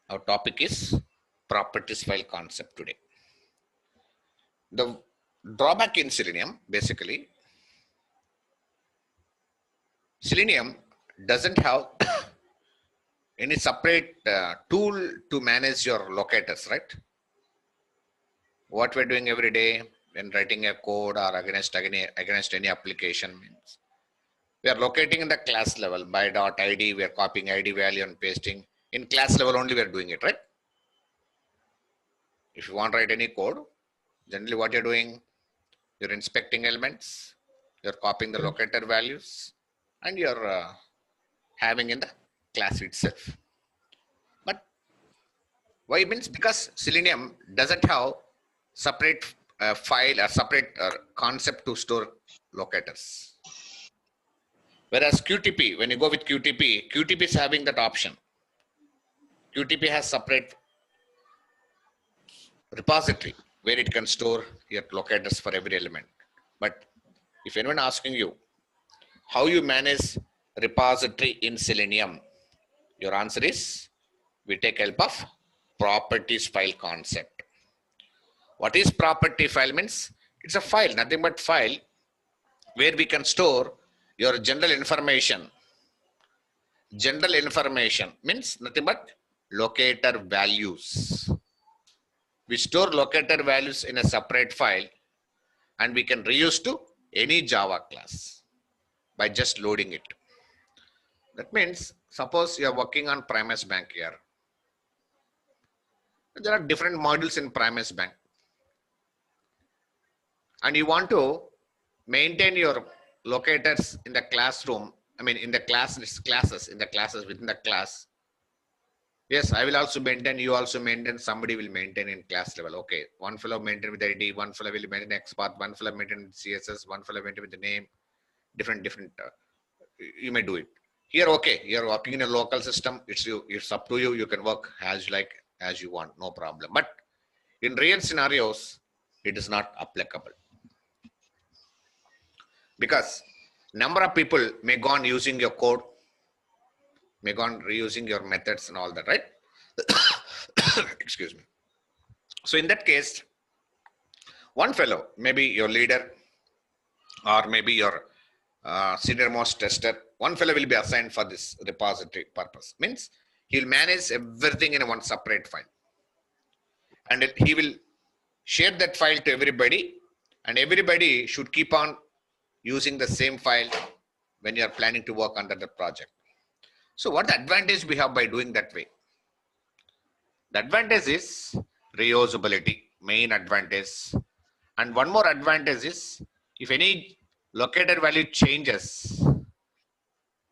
Our topic is properties file concept today. The drawback in Selenium, basically, Selenium doesn't have any separate tool to manage your locators, right? What we're doing every day when writing a code or against any application means we are locating in the class level by .id. We are copying ID value and pasting in class level only. We are doing it, right? If you want to write any code, generally what you're doing, you're inspecting elements, you're copying the locator values, and you're having in the class itself. But why means because Selenium doesn't have separate file or separate concept to store locators. Whereas QTP, when you go with QTP, QTP is having that option. QTP has separate repository where it can store your locators for every element. But if anyone asking you how you manage repository in Selenium, your answer is we take help of properties file concept. What is property file means? It's a file, nothing but file where we can store your general information. General information means nothing but locator values. We store locator values in a separate file and we can reuse to any Java class by just loading it. That means suppose you are working on Primus Bank here. There are different modules in Primus Bank. And you want to maintain your locators in the classroom, I mean in the classes within the class. Yes, I will also maintain, you also maintain, somebody will maintain in class level. Okay, one fellow maintain with ID, one fellow will maintain XPath, one fellow maintain with CSS, one fellow maintain with the name, different, you may do it. Here, okay, you're working in a local system, it's up to you, you can work as you like, as you want, no problem. But in real scenarios, it is not applicable. Because number of people may go on using your code, may go on reusing your methods and all that, right? Excuse me. So in that case, one fellow, maybe your leader or maybe your senior most tester, one fellow will be assigned for this repository purpose. Means he'll manage everything in one separate file. And he will share that file to everybody, and everybody should keep on using the same file when you are planning to work under the project. So what the advantage we have by doing that way? The advantage is reusability, main advantage. And one more advantage is if any locator value changes,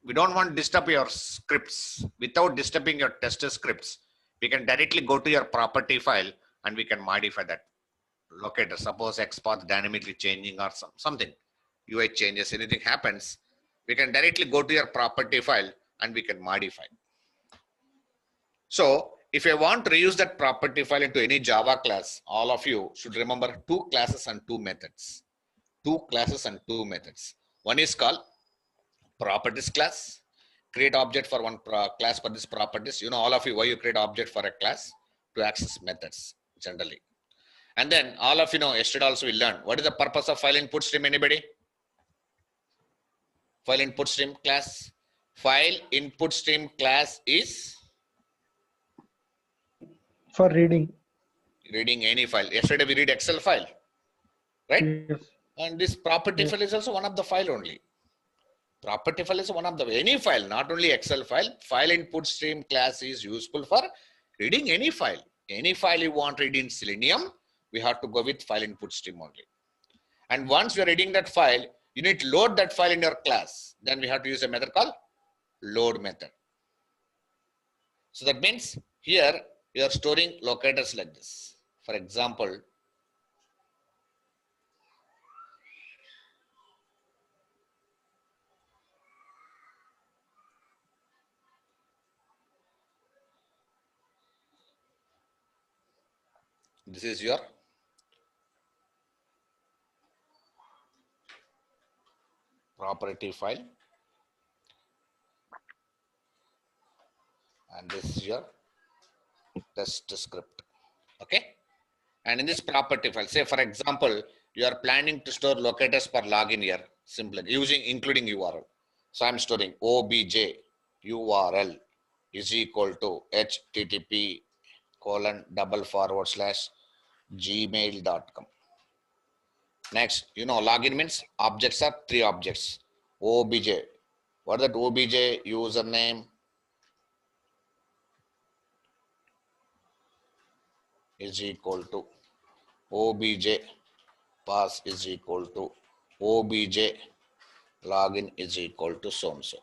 we don't want to disturb your scripts. Without disturbing your tester scripts, we can directly go to your property file and we can modify that locator. Suppose XPath dynamically changing or something, UI changes, anything happens, we can directly go to your property file and we can modify. So if you want to reuse that property file into any Java class, all of you should remember two classes and two methods. Two classes and two methods. One is called properties class. Create object for one class for this properties. You know, all of you, why you create object for a class? To access methods generally. And then all of you know, yesterday also we learned what is the purpose of file input stream. Anybody? File input stream class. File input stream class is for reading any file. Yesterday we read Excel file, right? Yes. And this property file is also one of the file only. Property file is one of the any file, not only Excel file. File input stream class is useful for reading any file. Any file you want to read in Selenium, we have to go with file input stream only. And once you're reading that file, you need to load that file in your class. Then we have to use a method called load method. So that means here you are storing locators like this. For example, this is your property file, and this is your test script. Okay. And in this property file, say for example, you are planning to store locators for login here, simply including URL. So I'm storing obj URL is equal to http://gmail.com. Next, login means objects are 3 objects. Obj. What is that obj username is equal to obj pass is equal to obj login is equal to so and so.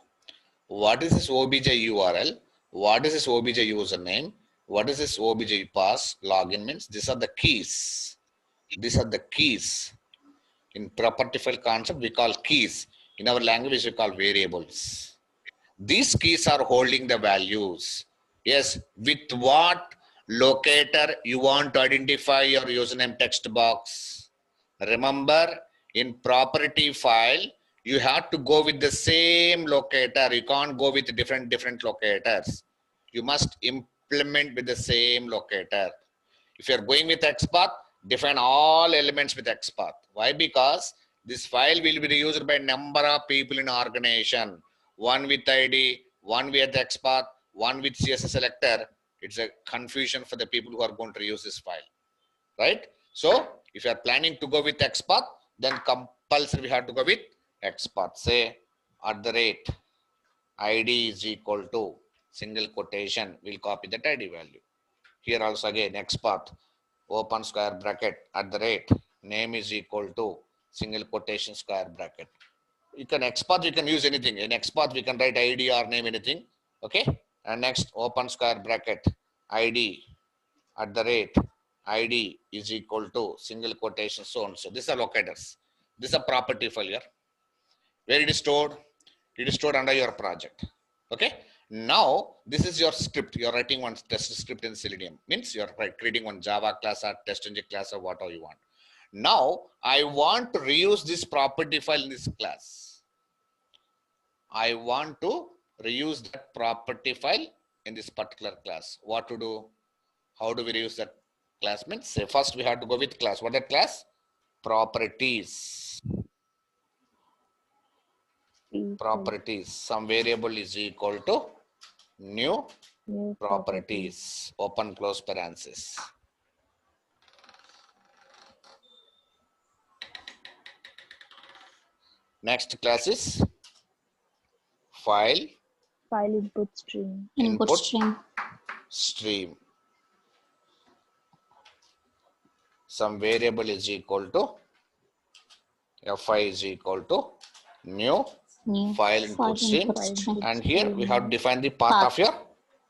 What is this obj URL? What is this obj username? What is this obj pass login means? These are the keys. These are the keys. In property file concept, we call keys. In our language, we call variables. These keys are holding the values. Yes, with what locator you want to identify your username text box. Remember, in property file, you have to go with the same locator. You can't go with different locators. You must implement with the same locator. If you're going with XPath, define all elements with XPath. Why? Because this file will be used by number of people in organization. One with ID, one with XPath, one with CSS selector. It's a confusion for the people who are going to use this file. Right? So, if you are planning to go with XPath, then compulsory we have to go with XPath. Say @ID is equal to single quotation. We'll copy that ID value. Here also again XPath. Open square bracket @name is equal to single quotation square bracket. You can XPath, you can use anything. In XPath, we can write ID or name anything. Okay. And next, open square bracket ID ID is equal to single quotation so and so. These are locators. This is a property file here. Where it is stored? It is stored under your project. Okay. Now, this is your script. You're writing one test script in Selenium. Means you're creating one Java class or TestNG class or whatever you want. Now, I want to reuse this property file in this class. I want to reuse that property file in this particular class. What to do? How do we reuse that class? Means, say first we have to go with class. What that class? Properties. Properties. Some variable is equal to new properties. Open close parenthesis. Next class is file input stream. Stream. Some variable is equal to fi is equal to new file input stream. And here we have defined the path of your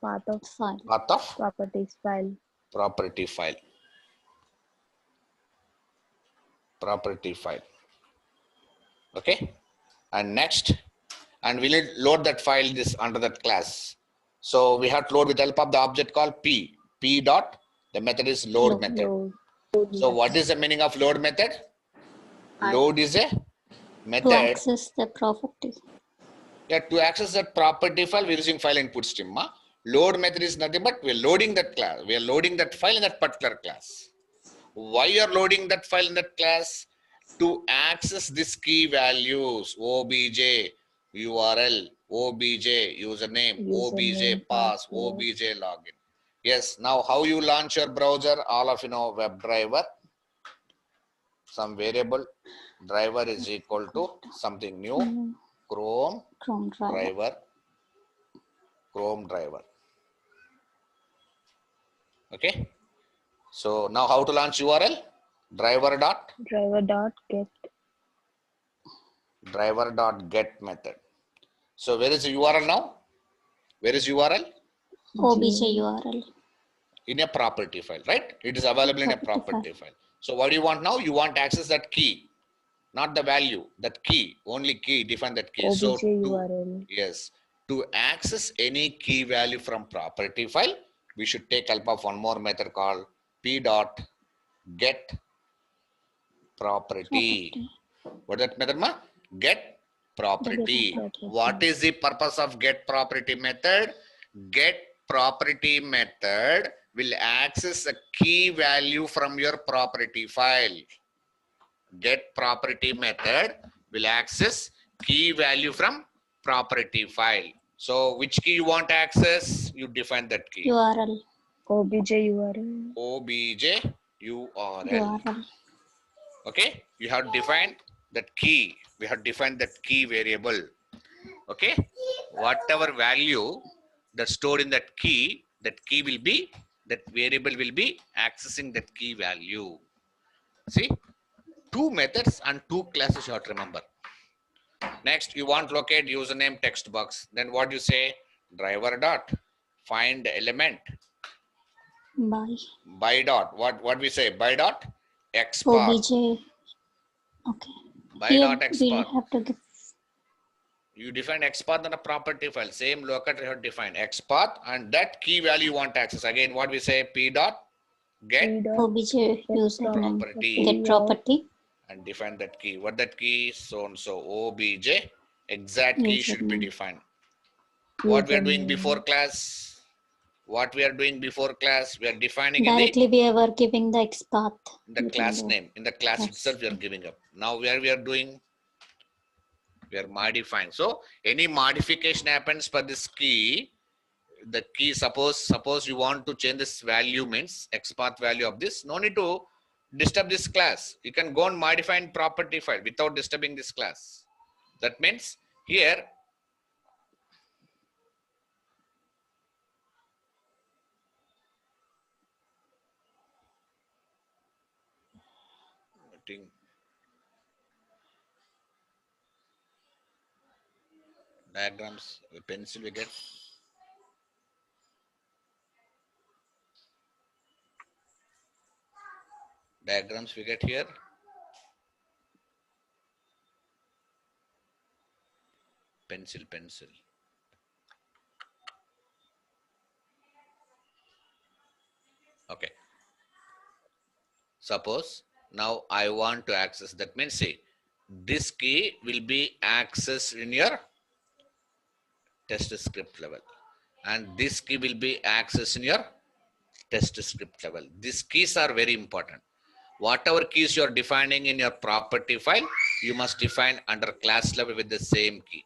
properties file. Property file. Okay. And next, and we need load that file this under that class. So we have to load with help of the object called P. P dot, the method is load method. So what is the meaning of load method? Load is a method to access the property. Yeah, to access that property file, we're using file input stream. Load method is nothing but we're loading that class. We are loading that file in that particular class. Why you are loading that file in that class? To access this key values, obj, URL, obj, username, obj, pass, obj, login. Yes, now how you launch your browser? All of you know WebDriver. Some variable driver is equal to something new. Chrome driver. Okay. So now how to launch URL? Driver dot get method. So where is the URL now? Where is URL? obj URL. In a property file, right? It is available in a property file. So what do you want now? You want to access that key, not the value, that key, only key, define that key. So to access any key value from property file, we should take help of one more method called p dot get property. What is that method, ma? Get property. What is the purpose of get property method? Get property method will access a key value from your property file. Get property method will access key value from property file. So which key you want to access? You define that key. URL. obj URL. obj URL. URL. Okay, you have defined that key. We have defined that key variable. Okay, whatever value that's stored in that key will be, that variable will be accessing that key value. See, two methods and two classes you have to remember. Next, you want locate username text box. Then what you say? Driver dot find element by dot. What we say? By dot export. OBJ. Okay. By Here dot we'll export. have to give. You define XPath on a property file. Same locator you have defined XPath, and that key value you want to access. Again, what we say? P dot get OBJ username. property. Get property. And define that key. What that key is? So and so. OBJ. Exact key should be defined. What we are doing before class? What we are doing before class? We are defining directly we were giving the XPath. In the class name. In the class itself, we are giving up. Now where we are doing? We are modifying. So any modification happens for this key, the key, suppose you want to change this value, means XPath value of this, no need to disturb this class. You can go and modify in property file without disturbing this class. That means here diagrams, pencil we get. Diagrams we get here. Pencil. Okay. Suppose now I want to access, that means see, this key will be accessed in your test script level, and this key will be accessed in your test script level. These keys are very important. Whatever keys you are defining in your property file, you must define under class level with the same key.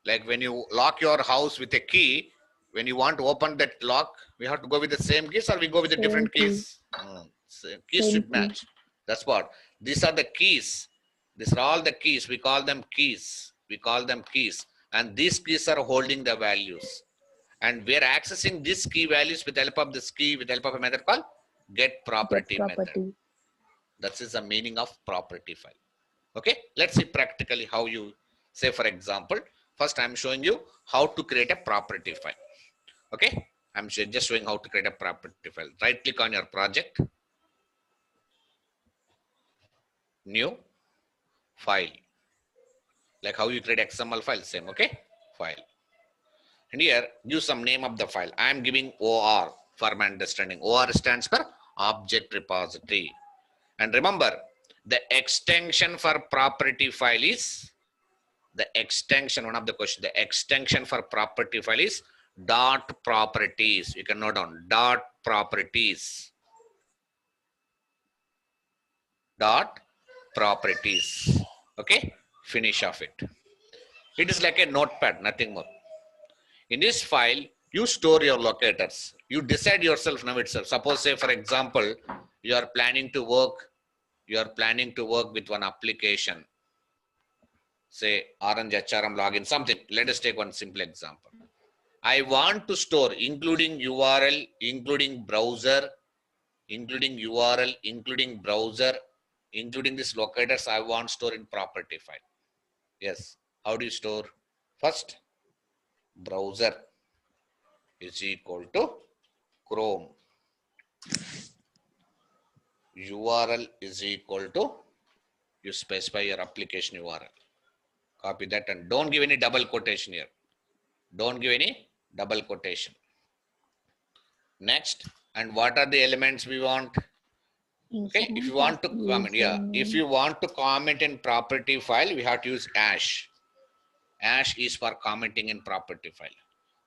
Like when you lock your house with a key, when you want to open that lock, we have to go with the same keys, or we go with the different keys? Keys should match. That's what. These are the keys. These are all the keys. We call them keys. And these keys are holding the values. And we are accessing these key values with the help of this key, with the help of a method called get property method. That is the meaning of property file. Okay, let's see practically how you say. For example, first I'm showing you how to create a property file. Okay, I'm just showing how to create a property file. Right click on your project, new file, like how you create XML file, same. Okay, file, and here give some name of the file. I am giving OR for my understanding. OR stands for object repository. And remember, the extension for property file is the extension. One of the questions, the extension for property file is dot properties. You can note down dot properties. Dot properties. Okay, finish off it. It is like a notepad, nothing more. In this file, you store your locators. You decide yourself now itself. Suppose, say for example, you are planning to work with one application, say Orange HRM login, something. Let us take one simple example. I want to store including URL, including browser, including URL, including browser, including these locators. I want store in property file. Yes. How do you store? First, browser is equal to Chrome. URL is equal to, you specify your application URL. Copy that and don't give any double quotation here. Don't give any double quotation. Next, and what are the elements we want? Okay, if you want to comment, if you want to comment in property file, we have to use hash. Hash is for commenting in property file.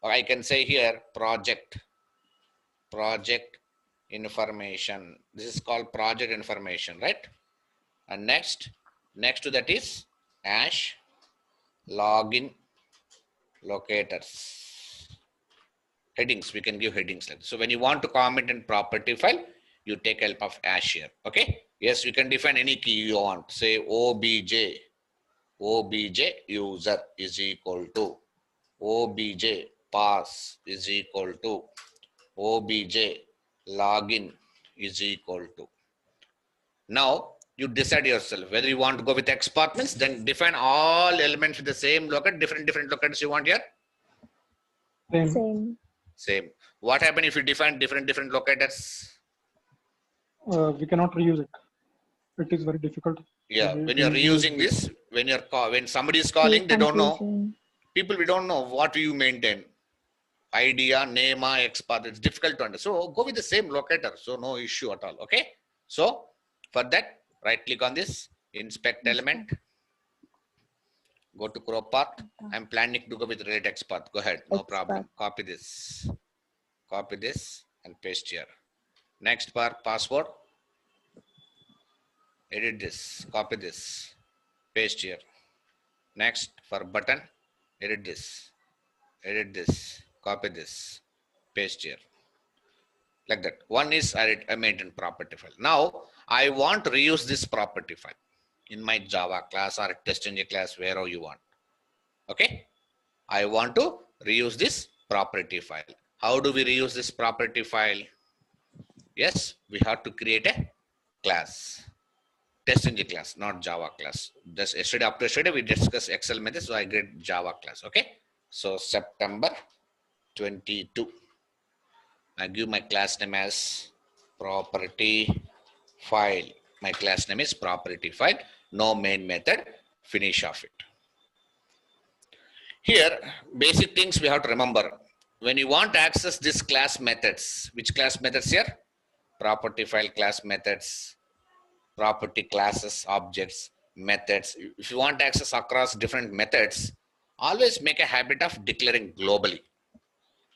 Or I can say here project project information. This is called project information, right? And next to that is hash login locators. Headings, we can give headings like this. So when you want to comment in property file, you take help of hash here. Okay. Yes, you can define any key you want. Say obj user is equal to obj pass is equal to obj login is equal to. Now you decide yourself whether you want to go with XPath means then define all elements with the same locate, different locates you want here. Same. What happen if you define different locators? We cannot reuse it. It is very difficult. Yeah, when you're reusing this, when somebody is calling, they don't know. People, we don't know what you maintain. Idea, name, XPath. It's difficult to understand. So go with the same locator. So no issue at all. Okay. So for that, right click on this, inspect element. Go to crop path. I'm planning to go with relate XPath. Go ahead. No problem. Copy this and paste here. Next part, password. Edit this, copy this, paste here. Next for button, edit this, copy this, paste here. Like that. One is I maintain property file. Now I want to reuse this property file in my Java class or TestNG class, wherever you want. Okay. I want to reuse this property file. How do we reuse this property file? Yes, we have to create a class. TestNG class, not Java class. Just yesterday, after yesterday, we discussed Excel methods, so I get Java class. Okay. So September 22. I give my class name as property file. My class name is property file. No main method. Finish of it. Here, basic things we have to remember. When you want to access this class methods, which class methods here? Property file class methods. Property classes, objects, methods. If you want access across different methods, always make a habit of declaring globally.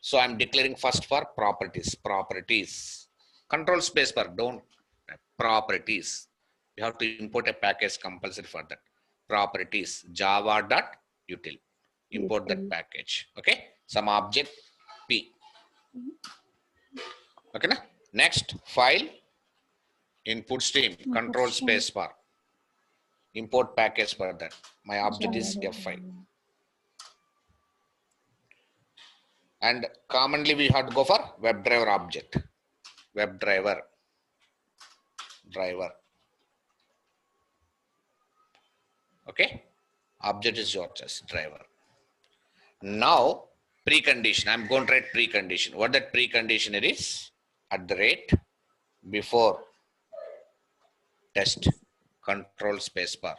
So I'm declaring first for properties. Control space bar, don't. Properties. You have to import a package compulsory for that. Properties, java.util. Import that package. Okay. Some object P. Okay. Na? Next, file. Input stream, control space bar. Import package for that. My object is F5. And commonly we have to go for WebDriver object. WebDriver. Okay. Object is your choice, driver. Now, precondition. I'm going to write precondition. What that precondition is? At the rate before test control space bar.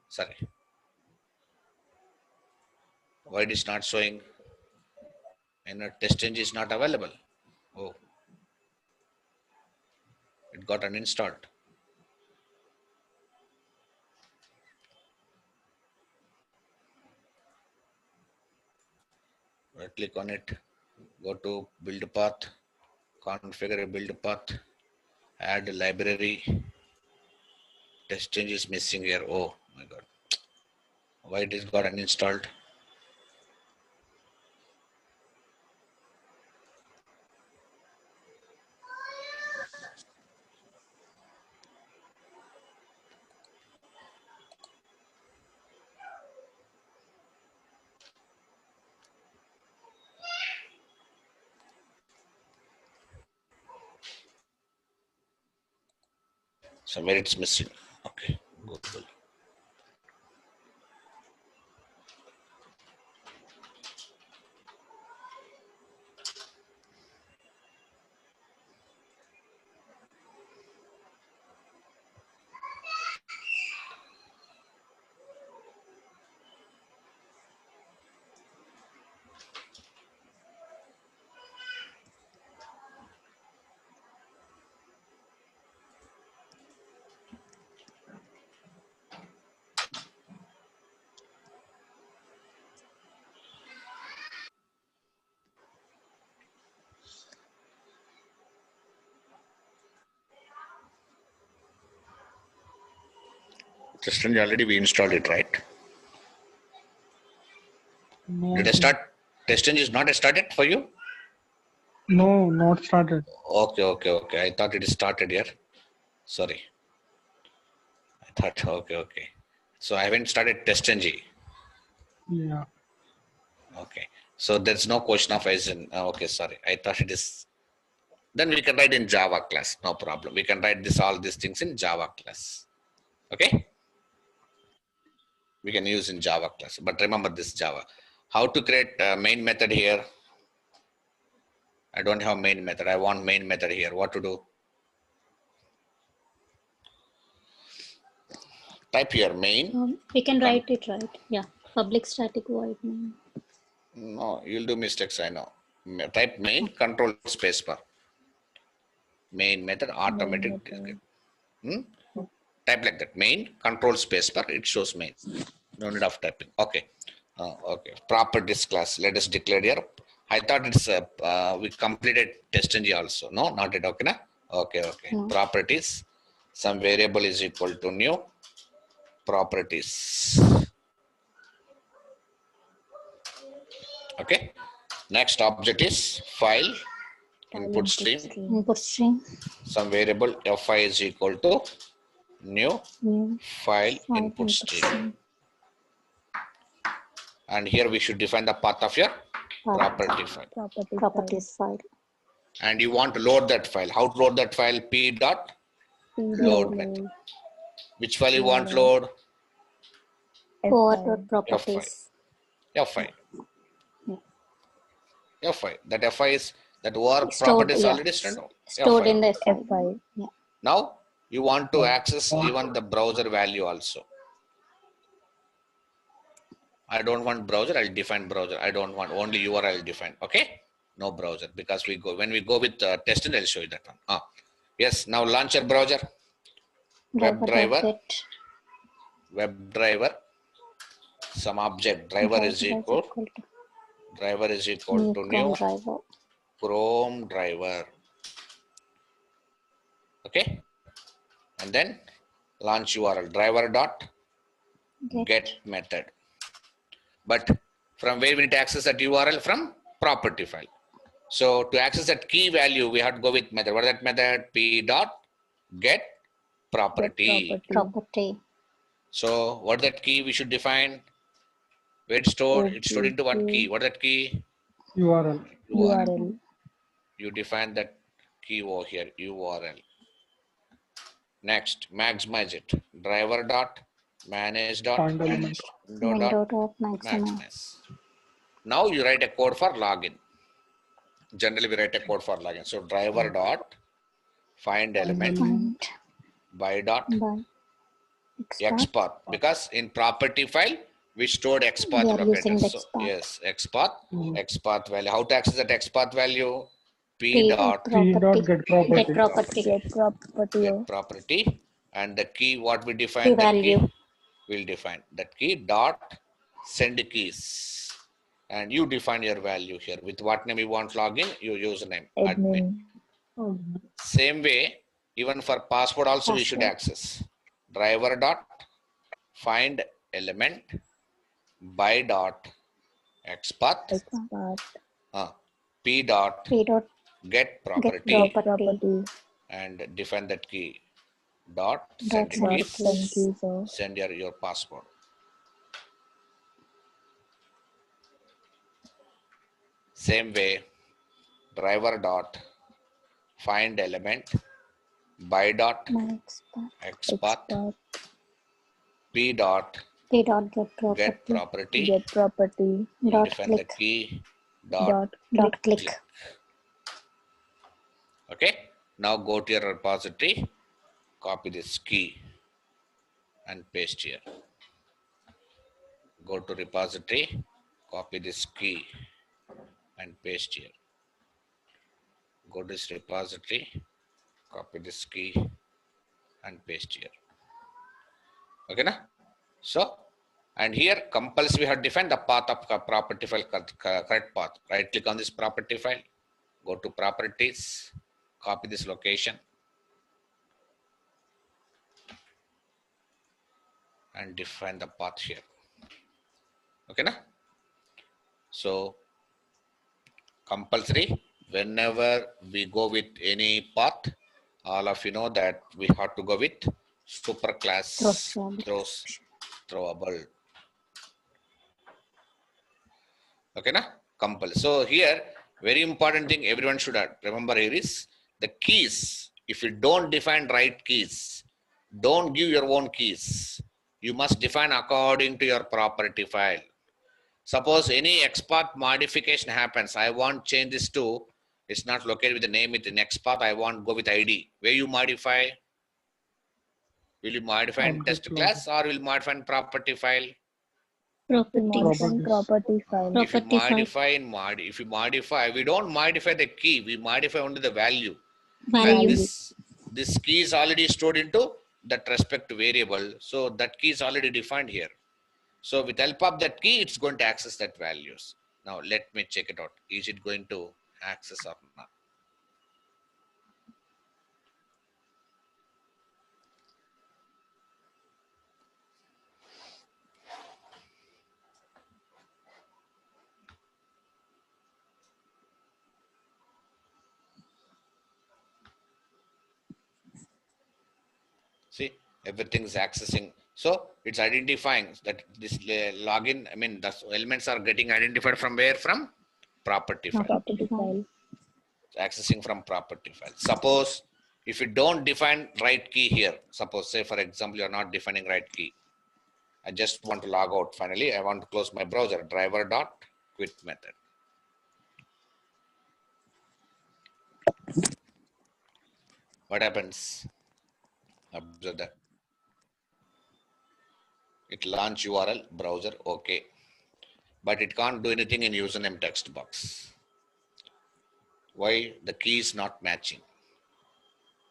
Sorry. Why it is not showing? And a test change is not available. Oh, it got uninstalled. Right click on it. Go to build path. Configure a build path. Add library. Test change is missing here. Oh my God. Why it is got uninstalled? Somewhere it's missing. Okay, Google. TestNG already we installed it, right? No, Did I start? TestNG is not started for you? no, not started. Okay. I thought it started here. Sorry. I thought, okay. So I haven't started TestNG. Yeah. Okay. So there's no question of as in, okay, sorry. I thought it is. Then we can write in Java class. No problem. We can write all these things in Java class. Okay. We can use in Java class. But remember this Java. How to create a main method here? I don't have main method. I want main method here. What to do? Type here main. We can write it right. Yeah. Public static void main. No, you'll do mistakes. I know. Type main control spacebar. Main method automatic. Type like that. Main control spacebar. It shows main. No need of typing. Okay. Okay. Properties class. Let us declare here. I thought it's we completed TestNG also. No, not it. Okay, na? Okay. No. Properties. Some variable is equal to new properties. Okay. Next object is file input stream. Input string. Some variable fi is equal to new file input stream. And here we should define the path of your property file. Properties file. And you want to load that file. How to load that file? P dot load method. Which file you want load? Core.properties. Fi. Fi. That fi is that OR Stored, property is yeah. already Stored in the file. Yeah. Now you want to access even the browser value also. I don't want browser, I'll define browser. I don't want only URL I'll define. Okay? No browser because when we go with testing, I'll show you that one. Yes, now launch your browser. WebDriver. Some object driver is equal to new Chrome driver. Okay? And then launch URL driver dot get method. But from where we need to access that URL? From property file. So to access that key value, we have to go with method. What is that method? P dot get property. So what is that key we should define? Where it's stored? It's stored into what key? What is that key? URL. You define that key over here, URL. Next, maximize it. Driver dot manage dot Window dot maximize. Now you write a code for login. Generally, we write a code for login. So driver dot find element by dot XPath. Because in property file, we stored XPath locator. So yes, XPath value. How to access that XPath value? P dot get property. And the key what we define the key will define that key dot send keys. And you define your value here. With what name you want login, your username, admin. Same way, even for password also we should access. Driver dot find element by dot XPath. P dot get property and define that key dot send keys. Send your password. Same way, driver dot find element by dot XPath. P dot get property. Dot define click. the key dot Click. Okay. Now go to your repository, copy this key and paste here. Go to repository, copy this key and paste here. Go to this repository, copy this key and paste here. Okay, na? So, and here compulsory we have defined the path of property file, correct path. Right click on this property file, go to properties, copy this location. and define the path here. Okay, na? So compulsory, whenever we go with any path, all of you know that we have to go with superclass throws throwable. Okay, na? Compulsory. So here, very important thing everyone should remember here is the keys. If you don't define right keys, don't give your own keys. You must define according to your property file. Suppose any XPath modification happens, I want change this to, it's not located with the name with the XPath, I want go with ID. Where you modify? Will you modify in test Object class or will you modify in property file? Properties. Property file. If you Property file. modify in if you modify, we don't modify the key, we modify only the value. And Value. this key is already stored into that respect variable. So that key is already defined here. So with help of that key, it's going to access that values. Now let me check it out. Is it going to access or not? See, everything is accessing. So it's identifying that this login, I mean, the elements are getting identified from where? From property file. Property file. Accessing from property file. Suppose if you don't define right key here, suppose say for example, you're not defining right key. I just want to log out finally. I want to close my browser, driver dot quit method. What happens? Observe that. It launch URL, browser, okay. But it can't do anything in username text box. Why? The key is not matching.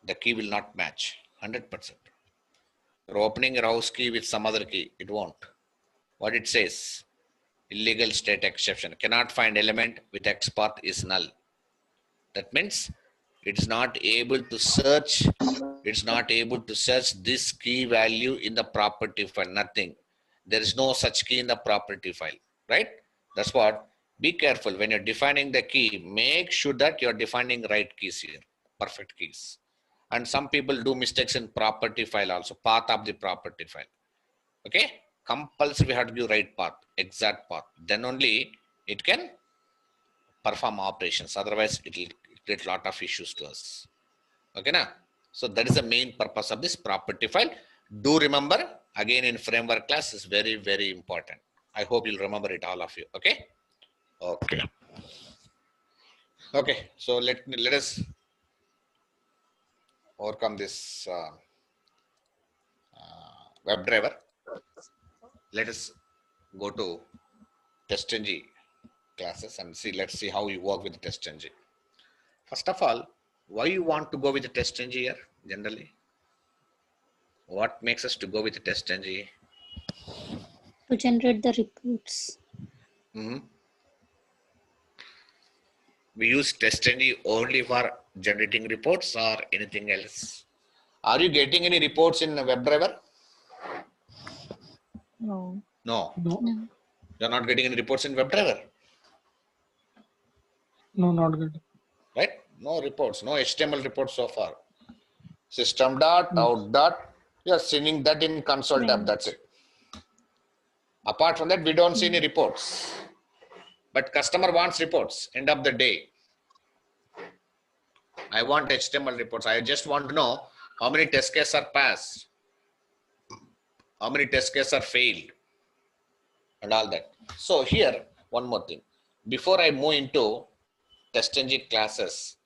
The key will not match 100%. You're opening your house key with some other key, it won't. What it says? Illegal state exception. Cannot find element with XPath is null. That means it's not able to search. It's not able to search this key value in the property file. Nothing. There is no such key in the property file, right? That's what. Be careful when you're defining the key. Make sure that you're defining right keys here, perfect keys. And some people do mistakes in property file also, path of the property file. Okay, compulsory we have to give right path, exact path. Then only it can perform operations. Otherwise, it will create a lot of issues to us. Okay, na? So that is the main purpose of this property file. Do remember again in framework class is very, very important. I hope you'll remember it, all of you. Okay. Okay. Okay. So let us overcome this WebDriver. Let us go to TestNG classes and see. Let's see how you work with the TestNG. First of all, why you want to go with the TestNG here generally? What makes us to go with the TestNG? To generate the reports. We use TestNG only for generating reports or anything else? Are you getting any reports in WebDriver? No. No. No. No. You're not getting any reports in WebDriver, No, not good. right? No reports, no HTML reports so far. System dot, out dot, you're sending that in console tab, that's it. Apart from that, we don't see any reports. But customer wants reports, end of the day. I want HTML reports. I just want to know how many test cases are passed, how many test cases are failed, and all that. So here, one more thing. Before I move into TestNG classes,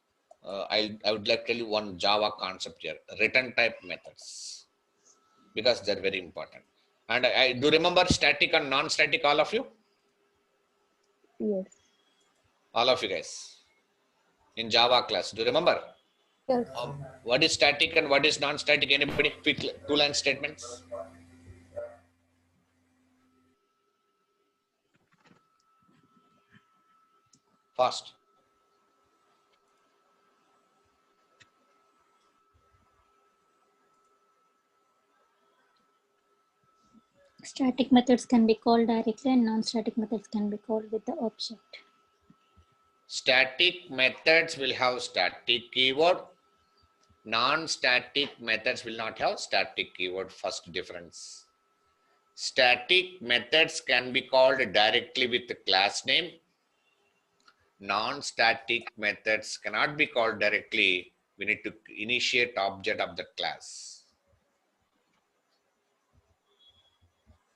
I would like to tell you one Java concept here, return type methods, because they're very important. And I do remember static and non-static, all of you? Yes. All of you guys in Java class, do you remember? Yes. What is static and what is non-static? Anybody? Quick two-line statements. Fast. Static methods can be called directly and non-static methods can be called with the object. Static methods will have static keyword. Non-static methods will not have static keyword. First difference. Static methods can be called directly with the class name. Non-static methods cannot be called directly. We need to initiate object of the class.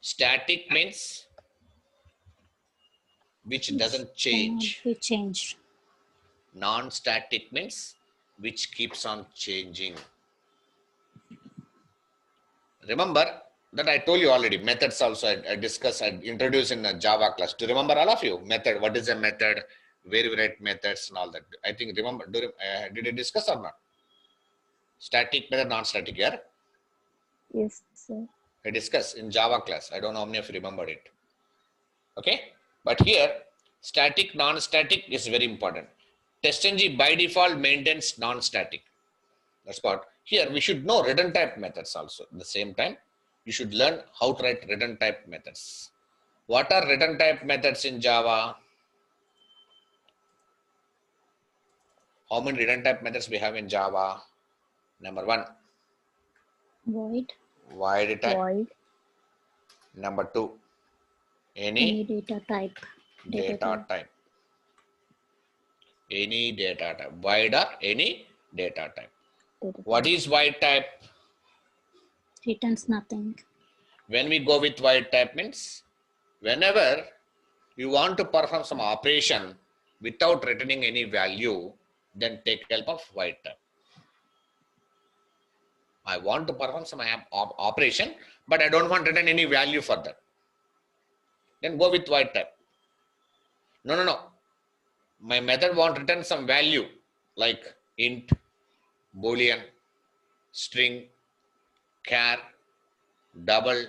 Static means which doesn't change. Cannot be changed. Non-static means which keeps on changing. Remember that I told you already, methods also I discussed, I introduced in the Java class. Do you remember all of you? Method, what is a method? Where we write methods and all that. I think, remember, did I discuss or not? Static method, non-static, yeah? Yes, sir. I discussed in Java class. I don't know how many of you remembered it. Okay? But here, static, non-static is very important. TestNG by default maintains non-static. That's what. Here, we should know return type methods also. At the same time, you should learn how to write return type methods. What are return type methods in Java? How many return type methods we have in Java? Number one, Void. void type. Void. Number two, Any any data type. data type. Any data type. Void or any data type. What is void type? Returns nothing. When we go with void type means whenever you want to perform some operation without returning any value, then take help of void type. I want to perform some operation, but I don't want to return any value for that. Then go with void type. No. My method won't return some value like int, boolean, string, char, double,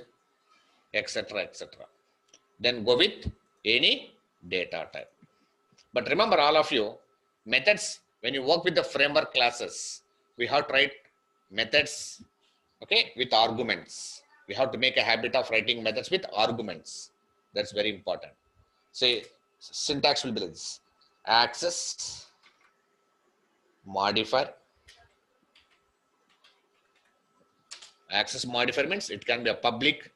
etc. Then go with any data type. But remember all of you, methods, when you work with the framework classes, we have to write methods, okay, with arguments. We have to make a habit of writing methods with arguments. That's very important. Say, syntax will be this. Access, modifier. Access modifier means it can be a public,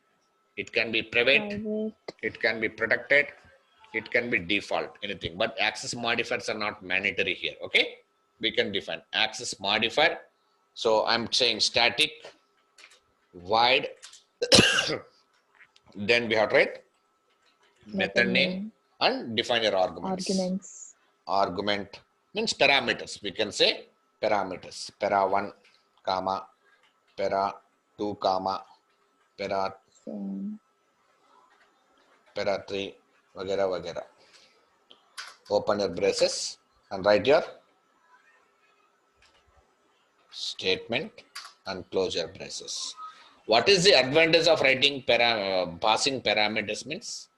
it can be private, it can be protected, it can be default, anything. But access modifiers are not mandatory here, okay? We can define access modifier. So I'm saying static, void, then we have to write method name and define your arguments. Argument means parameters. We can say parameters. Para 1, comma, para 2, comma, para 3, वगैरह. Open your braces and write your statement and close your braces. What is the advantage of writing passing parameters means?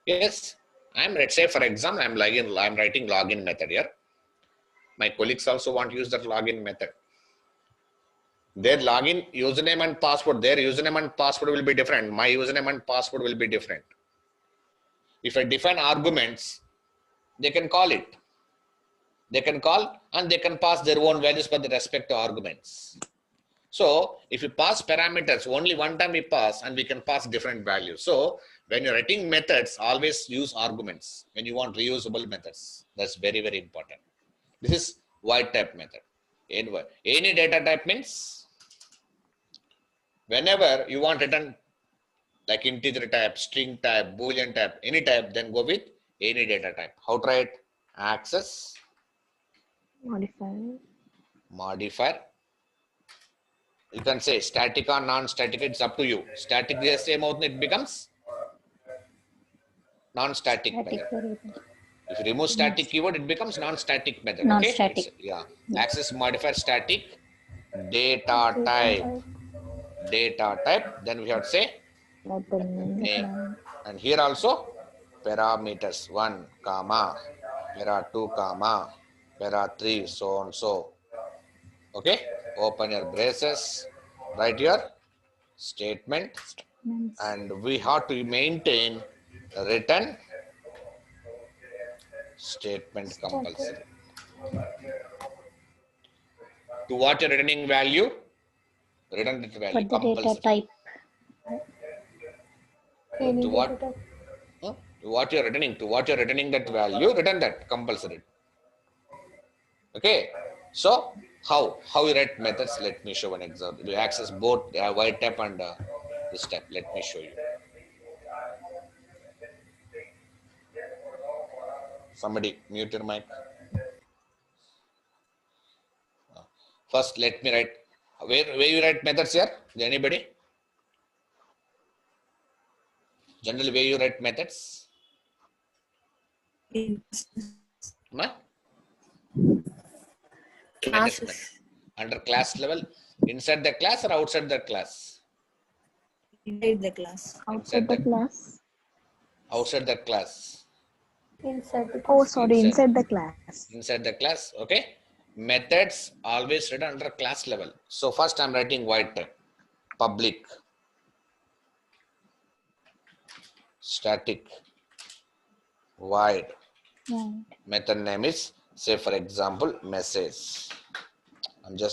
Yes, let's say for example, I'm writing login method here. My colleagues also want to use that login method. Their login username and password, their username and password will be different. My username and password will be different. If I define arguments, they can call it. They can call and they can pass their own values with respect to arguments. So if you pass parameters, only one time we pass and we can pass different values. So when you're writing methods, always use arguments when you want reusable methods. That's very, very important. This is void type method. Any data type means whenever you want return like integer type, string type, boolean type, any type, then go with any data type. How to write? Access modifier. You can say static or non-static, it's up to you. Static is the same out, it becomes non-static method. If you remove static keyword, it becomes non-static method. Non-static. Okay? Yeah. Access modifier static, data type. Then we have to say name. And here also parameters 1, comma, para 2, comma, para 3, so and so. Okay, open your braces, write your statement and we have to maintain return statement compulsory. To what you're returning value? Return that For value the data compulsory. type. Any To data what? type. To what you're returning, that value, return that compulsory. Okay. So how you write methods? Let me show an example. We access both white tab and this tab. Let me show you. Somebody mute your mic. First, let me write. Where you write methods here? Anybody? Generally, where you write methods? Ma? Classes. Under class level, inside the class or outside the class? Inside the class. Outside the class. Outside the class. Inside the Oh, class. sorry, inside the class. Inside the class. Okay. Methods always written under class level. So first I'm writing white type. Public. Static. Void. Right. Method name is, say for example, message.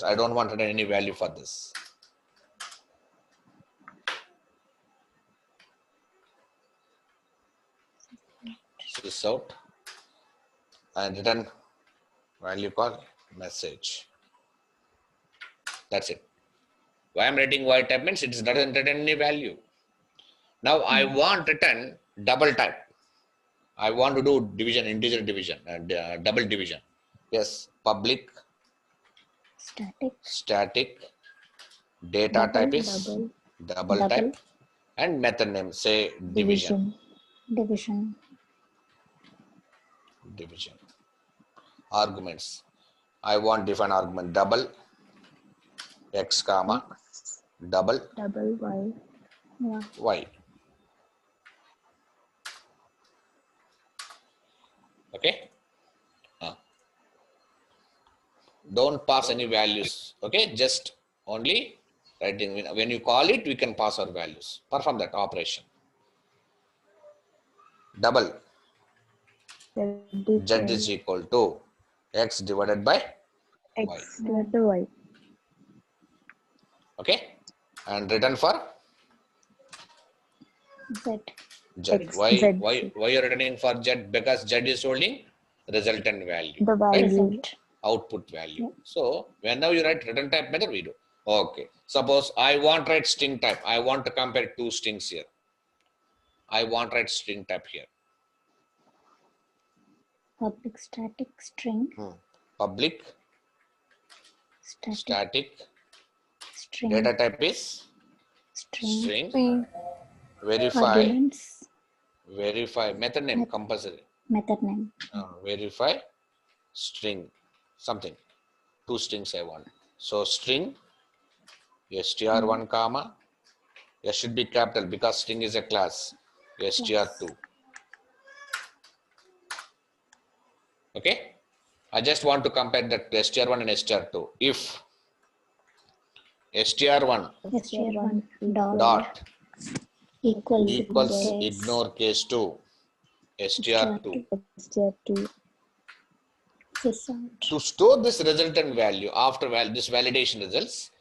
I don't want any value for this. This out and return value called message. That's it. Why I'm writing white type means it doesn't return any value. Now I want return double type. I want to do division, integer division, double division. Yes, public, static, data type is double type, and method name say division. Division. Arguments. I want different argument double x comma double Y. Yeah. y. Okay. Don't pass any values. Okay, just only writing. When you call it, we can pass our values. Perform that operation. Double z is equal to x divided by y. X divided by Y. Okay, and return for Z. z. Why you're returning for z? Because z is holding resultant value. The value. Result. Output value. So whenever you write return type method, we do. Okay. Suppose I want write string type. I want to compare two strings here. I want write string type here. Public static string. Public static string. data type is string. Verify. Arguments. Verify. Method name compulsory. Method name. Verify string something. Two strings I want. So string str1 comma. S should be capital because string is a class. str2. Okay. I just want to compare that str1 and str2. If str1 dot equals ignore case 2 str2. To store this resultant value after this validation results,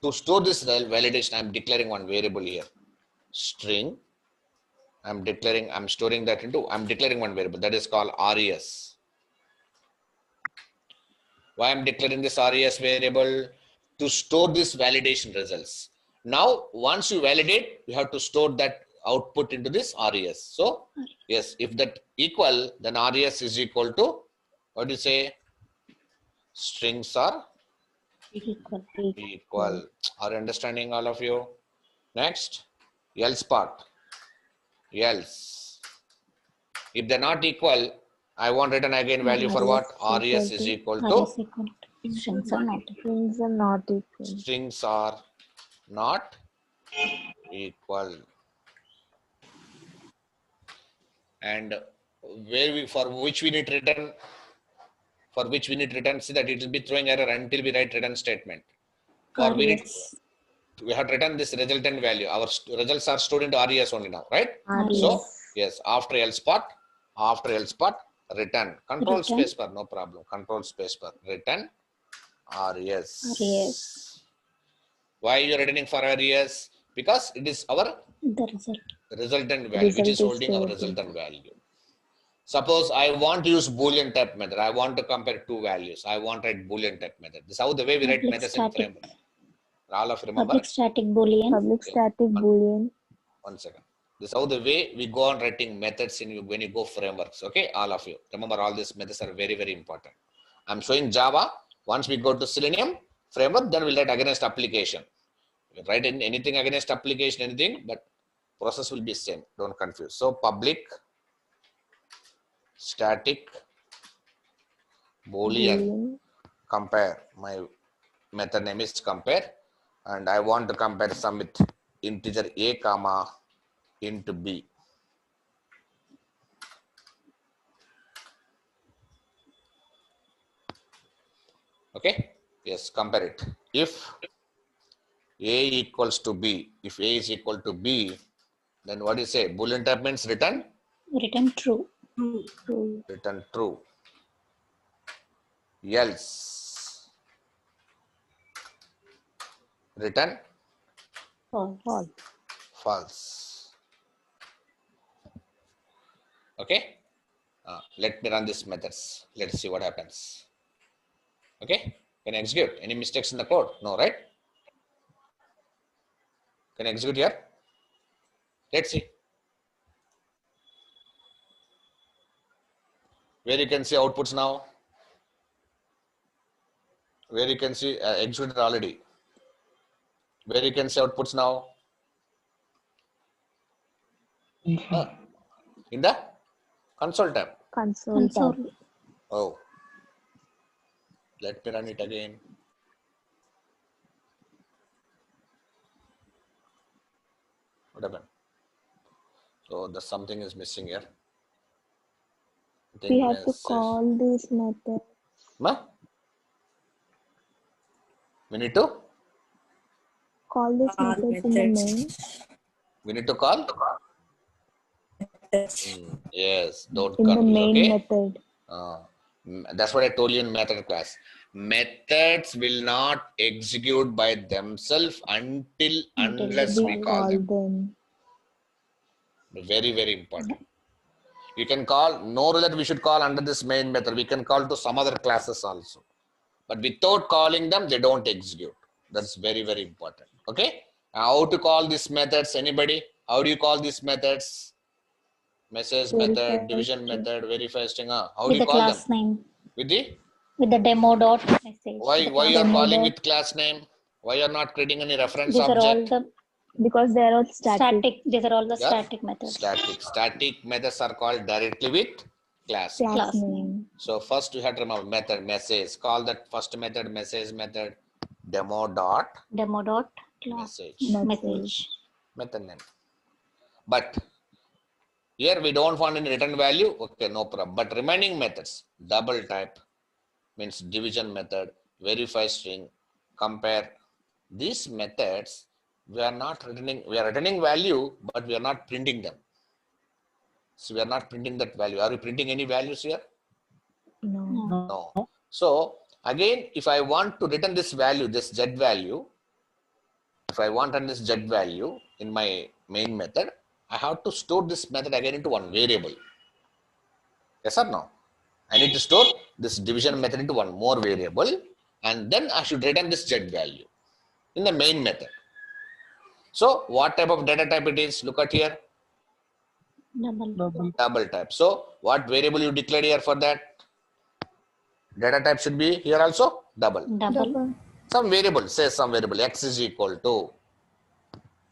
to store this validation, I'm declaring one variable here. String. I'm declaring one variable that is called res. Why I'm declaring this res variable? To store this validation results. Now, once you validate, you have to store that output into this res. So, yes, if that equal, then res is equal to, what do you say? Strings are equal. Are you understanding, all of you? Next, else part. Else. If they're not equal, I want return again value for what? Res is equal to. Strings are not equal. Strings are not equal. And for which we need return, see that it will be throwing error until we write return statement. we have written this resultant value. Our results are stored into RES only now, right? RES. So yes, after else part, return. Control Return. space bar, no problem. Control space bar, return RES. RES. Why you are returning for RES? Because it is our The result. resultant value, which Result is is holding our stored resultant value. Suppose I want to use Boolean type method. I want to compare two values. I want to write Boolean type method. This is how the way we write Public methods in static. framework. All of you remember? Public static boolean. Public static boolean. 1 second. This is how the way we go on writing methods in when you go frameworks. Okay, all of you remember, all these methods are very, very important. I'm showing Java. Once we go to Selenium framework, then we'll write against application. We write anything against application, anything, but process will be same. Don't confuse. So public static boolean compare. My method name is compare, and I want to compare some with integer a comma int b. Okay, yes, compare it. If a equals to b, if a is equal to b, then what do you say? Boolean type means return True. return true. Else return False. false. Okay, let me run these methods. Let's see what happens. Okay, can I execute? Any mistakes in the code? No, right? Can I execute here? Let's see. Where you can see outputs now. Where you can see executed already. Where you can see outputs now. In the console tab. Console tab. Oh, let me run it again. What happened? So the something is missing here. We have to call this method. We need to Call this method in the main. we need to call. Yes, don't In the confuse. main Okay. method. That's what I told you in method class. Methods will not execute by themselves unless we call them. Very, very important. You can call, no rule that we should call under this main method. We can call to some other classes also. But without calling them, they don't execute. That's very, very important. Okay. How to call these methods? Anybody? How do you call these methods? Message method, division method, verify string. How do With you the call class them? name. With the demo dot message. Why you are calling with class name? Why you are not creating any reference These object? are all the Because they are all static. These are all the Yeah. static methods. Static methods are called directly with class. Class name. So first you have to remember method message. Call that first method message method demo dot Class message. Method name. But here we don't want any return value. Okay, no problem. But remaining methods, double type means division method, verify string, compare. These methods we are returning value, but we are not printing them. So we are not printing that value. Are we printing any values here? No. So again, if I want to return this value, this z value, if I want to return this z value in my main method, I have to store this method again into one variable. Yes or no? I need to store this division method into one more variable, and then I should return this z value in the main method. So what type of data type it is? Look at here. Double type. So what variable you declared here for that? Data type should be here also double. Some variable, say some variable x is equal to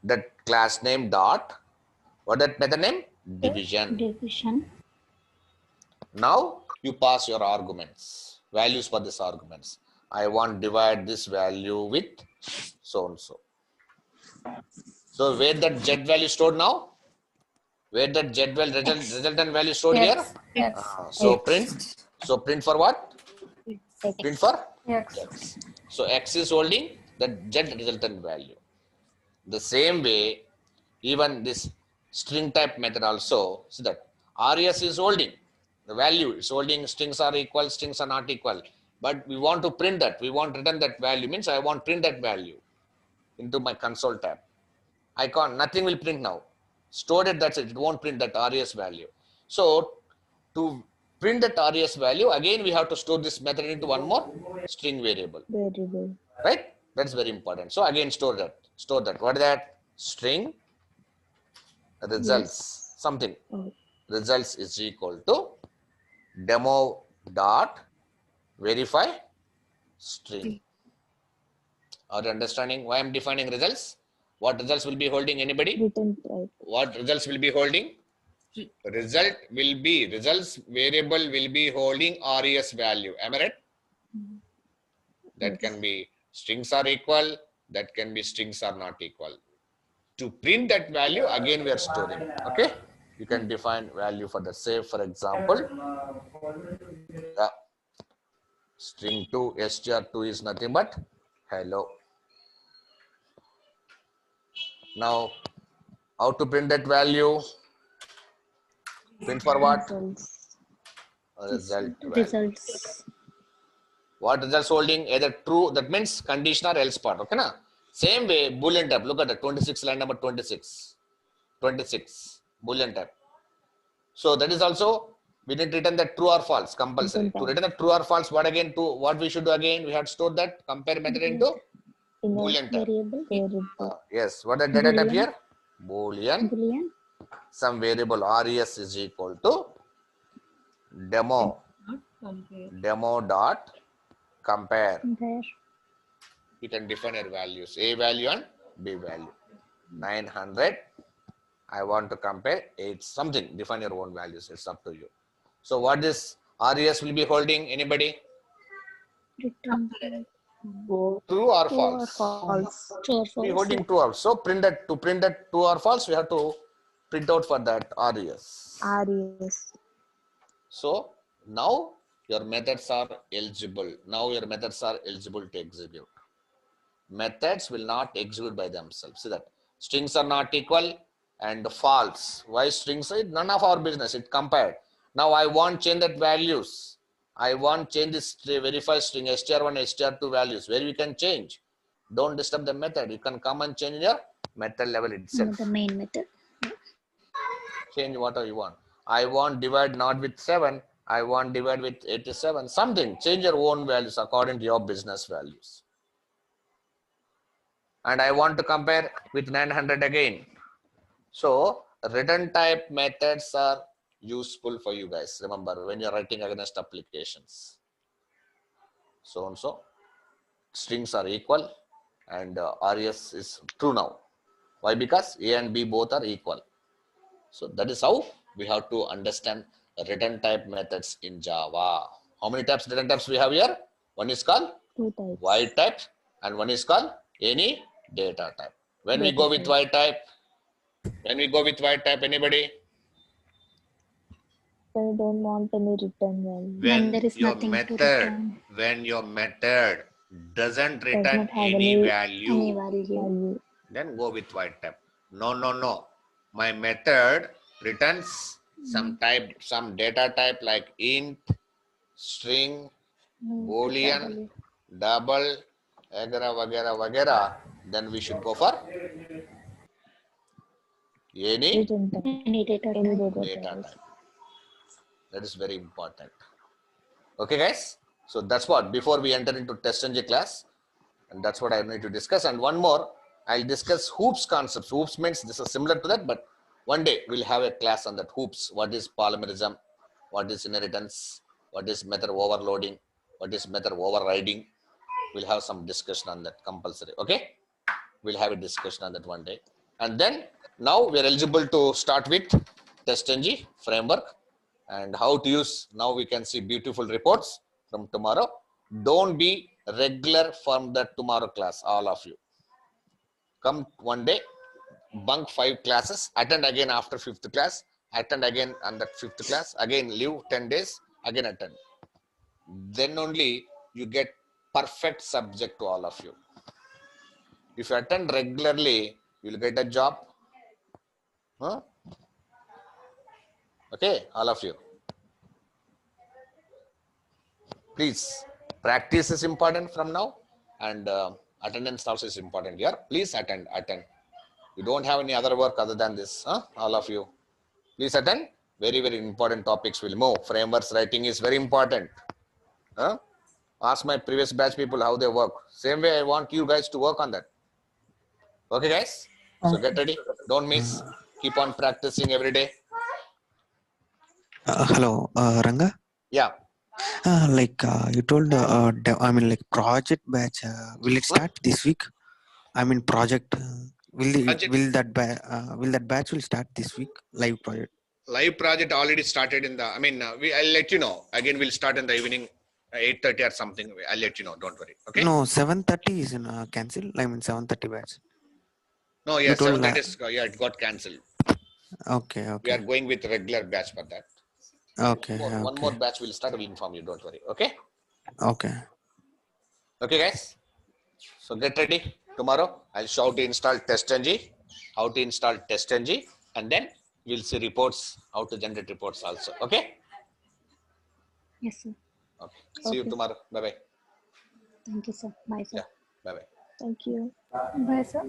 that class name dot, what that method name? Division. Now you pass your arguments, values for these arguments. I want to divide this value with so and so. So where that z value stored now? Where that z value resultant value stored here? So print. So print for what? Print for x. So x is holding the z resultant value. The same way, even this string type method also, see that res is holding the value, it's holding strings are equal, strings are not equal. But we want to print that, we want to return that value, means I want print that value into my console tab. I can't, nothing will print now. Stored it, that's it. It won't print that res value. So to print that res value, again we have to store this method into one more string variable. Variable. Right? That's very important. So again store that. Store that. What is that? String results. Yes. Something. Oh, Results is equal to demo dot verify string. Are you understanding why I'm defining results? What results will be holding? Anybody? written type. What results will be holding? Result will be, results variable will be holding res value. Am I right? That Yes. can be strings are equal, that can be strings are not equal. To print that value, again we are storing. Okay? You can define value for the say, for example, string 2, str2 is nothing but hello. Now, how to print that value? Print for what? Results. Result value. Results. What results holding? Either true, that means condition or else part. Okay, na? Same way, boolean type. Look at the 26, line number 26. 26, boolean type. So that is also, we need to return that true or false, compulsory. To return the true or false, what again? To what we should do again? We have to store that compare method into In a boolean type. Variable. variable. Yes, what is the data type Boolean. here? Boolean. Boolean. Some variable res is equal to demo. Demo dot compare. Compare. You can define your values, A value and B value. 900. I want to compare 8 something. Define your own values. It's up to you. So what this res will be holding? Anybody? Return. Both. True or True or false? false. True or Be false. holding true or so print that, to print that true or false, we have to print out for that res. RES. So now your methods are eligible. Now your methods are eligible to execute. Methods will not execute by themselves. See that strings are not equal and false. Why strings? None of our business. It compared. Now I want change that values. I want change this verify string str1, str2 values where we can change. Don't disturb the method. You can come and change your method level itself. The main method. Change whatever you want. I want divide not with 7. I want divide with 87. Something. Change your own values according to your business values. And I want to compare with 900 again. So return type methods are useful for you guys. Remember when you're writing against applications. So and so strings are equal and res is true now. Why? Because A and B both are equal. So that is how we have to understand return type methods in Java. How many types return types we have here? One is called 2 types. void type and one is called any data type. When we go with void type, anybody? When you don't want any return value. When there is your nothing to method, return. when your method doesn't Does return not have any any value, Any value. value. then go with void type. No. My method returns some type, some data type like int, string, boolean, double, vagera. Then we should go for any Return type. Any data Any type. data data type. type. That is very important. Okay, guys. So that's what, before we enter into TestNG class, and that's what I need to discuss. And one more, I'll discuss hoops concepts. Hoops means this is similar to that, but one day we'll have a class on that hoops. What is polymerism? What is inheritance? What is method overloading? What is method overriding? We'll have some discussion on that compulsory. Okay. We'll have a discussion on that one day. And then now we're eligible to start with TestNG framework and how to use. Now we can see beautiful reports from tomorrow. Don't be regular from the tomorrow class, all of you. Come one day, bunk 5 classes, attend again after 5th class, attend again on that 5th class, again leave 10 days, again attend. Then only you get perfect subject to all of you. If you attend regularly, You will get a job. Huh? Okay, all of you. Please, practice is important from now, and attendance also is important here. Please attend. You don't have any other work other than this, huh? All of you. Please attend. Very, very important topics will move. Frameworks writing is very important. Huh? Ask my previous batch people how they work. Same way I want you guys to work on that. Okay, guys? So get ready. Don't miss. Keep on practicing every day. Hello, Ranga. Yeah. You told, like project batch. Will it start this week? I mean, project. Project. Will that batch will start this week? Live project. Live project already started in the. I'll let you know. Again, we'll start in the evening, 8:30 or something. I'll let you know. Don't worry. Okay. No, 7:30 is in cancel. I mean, 7:30 batch. No, yeah, 7:30 is. Yeah, it got cancelled. Okay. We are going with regular batch for that. Okay. One more batch will start. We'll inform you. Don't worry. Okay. Okay. Okay, guys. So get ready. Tomorrow I'll show how to install TestNG, how to install TestNG, and then we'll see reports, how to generate reports also. Okay. Yes, sir. Okay. See you tomorrow. Bye bye. Thank you, sir. Bye, sir. Yeah. Bye bye. Thank you. Bye, sir.